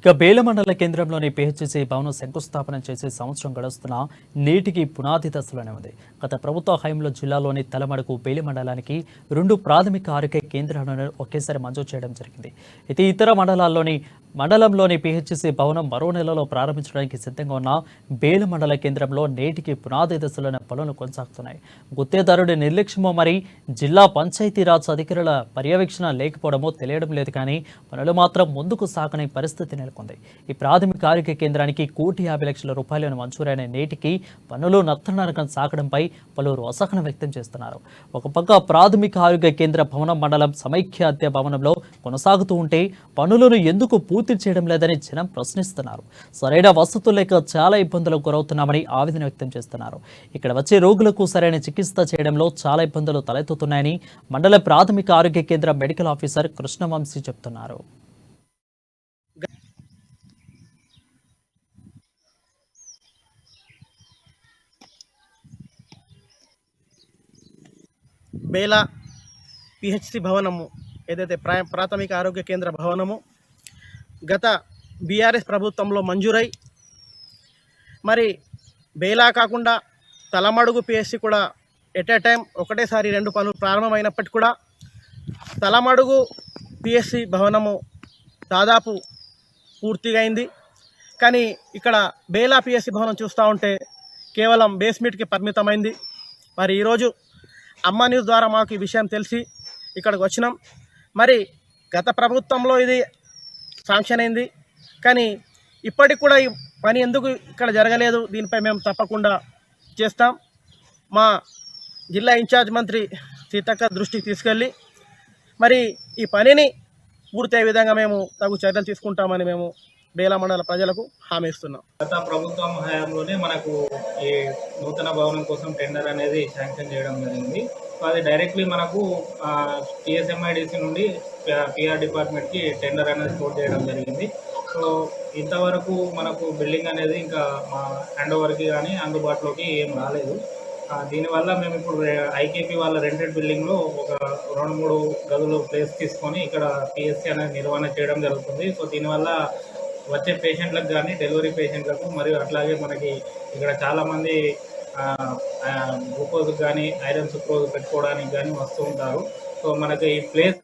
ఇక బేల మండల కేంద్రంలోని పిహెచ్సి భవనం శంకుస్థాపన చేసి సంవత్సరం గడుస్తున్నా నేటికి పునాది దశలోనే ఉంది. గత ప్రభుత్వ హయాంలో జిల్లాలోని తలమడుగు బేలి మండలానికి 2 ప్రాథమిక ఆరోగ్య కేంద్రాలను ఒకేసారి మంజూరు చేయడం జరిగింది. అయితే ఇతర మండలంలోని పిహెచ్సి భవనం మరో నెలలో ప్రారంభించడానికి సిద్ధంగా ఉన్న బేల మండల కేంద్రంలో నేటికి పునాది దశలోనే పనులు కొనసాగుతున్నాయి. గుత్తేదారుడి నిర్లక్ష్యమో మరి జిల్లా పంచాయతీరాజ్ అధికారుల పర్యవేక్షణ లేకపోవడమో తెలియడం లేదు, కానీ పనులు మాత్రం ముందుకు సాగని పరిస్థితి నెలకొంది. ఈ ప్రాథమిక ఆరోగ్య కేంద్రానికి ₹1,50,00,000 మంజూరైన నేటికి పనులు నత్తనరకం సాగడంపై పలువురు అసహనం వ్యక్తం చేస్తున్నారు. ఒక పక్క ప్రాథమిక ఆరోగ్య కేంద్ర భవనం మండలం సమైక్యాద్య భవనంలో కొనసాగుతూ ఉంటే పనులను ఎందుకు పూర్తి చేయడం లేదని జనం ప్రశ్నిస్తున్నారు. సరైన వసతులు లేక చాలా ఇబ్బందులకు గురవుతున్నామని ఆవేదన వ్యక్తం చేస్తున్నారు. ఇక్కడ వచ్చే రోగులకు సరైన చికిత్స చేయడంలో చాలా ఇబ్బందులు తలెత్తుతున్నాయని మండల ప్రాథమిక ఆరోగ్య కేంద్ర మెడికల్ ఆఫీసర్ కృష్ణవంశీ చెబుతున్నారు. బేలా పిహెచ్సి భవనము ఏదైతే ప్రాథమిక ఆరోగ్య కేంద్ర భవనము గత బీఆర్ఎస్ ప్రభుత్వంలో మంజూరై మరి బేలా కాకుండా తలమడుగు పిహెచ్సి కూడా ఎట్ ఏ టైం ఒకటేసారి 2 పనులు ప్రారంభమైనప్పటికీ కూడా తలమడుగు పిహెచ్సి భవనము దాదాపు పూర్తిగా అయింది. కానీ ఇక్కడ బేలా పిహెచ్సి భవనం చూస్తూ ఉంటే కేవలం బేస్మెంట్కి పరిమితమైంది. మరి ఈరోజు అమ్మ న్యూస్ ద్వారా మాకు ఈ విషయం తెలిసి ఇక్కడికి వచ్చినాం. మరి గత ప్రభుత్వంలో ఇది శాంక్షన్ అయింది, కానీ ఇప్పటికి కూడా ఈ పని ఎందుకు ఇక్కడ జరగలేదు, దీనిపై మేము తప్పకుండా చేస్తాం. మా జిల్లా ఇన్ఛార్జ్ మంత్రి సీతక్క దృష్టికి తీసుకెళ్ళి మరి ఈ పనిని పూర్తయ్యే విధంగా మేము తగు చర్యలు తీసుకుంటామని మేము బేలా మండల ప్రజలకు హామీ ఇస్తున్నాం. గత ప్రభుత్వం హయాంలోనే మనకు ఈ నూతన భవనం కోసం టెండర్ అనేది శాంక్షన్ చేయడం జరిగింది. సో అది డైరెక్ట్లీ మనకు టీఎస్ఎంఐడిసి నుండి పిఆర్ డిపార్ట్మెంట్కి టెండర్ అనేది పోర్ట్ చేయడం జరిగింది. సో ఇంతవరకు మనకు బిల్డింగ్ అనేది ఇంకా మా హ్యాండ్ ఓవర్కి కానీ అందుబాటులోకి ఏం రాలేదు. దీనివల్ల మేము ఇప్పుడు ఐకేపీ వాళ్ళ రెంటెడ్ బిల్డింగ్లో ఒక 2-3 గదులు ప్లేస్ తీసుకొని ఇక్కడ పిఎస్సి అనేది నిర్వహణ చేయడం జరుగుతుంది. సో దీనివల్ల వచ్చే పేషెంట్లకు కానీ డెలివరీ పేషెంట్లకు మరియు అట్లాగే మనకి ఇక్కడ చాలామంది గ్లూకోజ్ కానీ ఐరన్ సుక్రోజ్ పెట్టుకోవడానికి కానీ వస్తూ ఉంటారు. సో మనకి ఈ ప్లేస్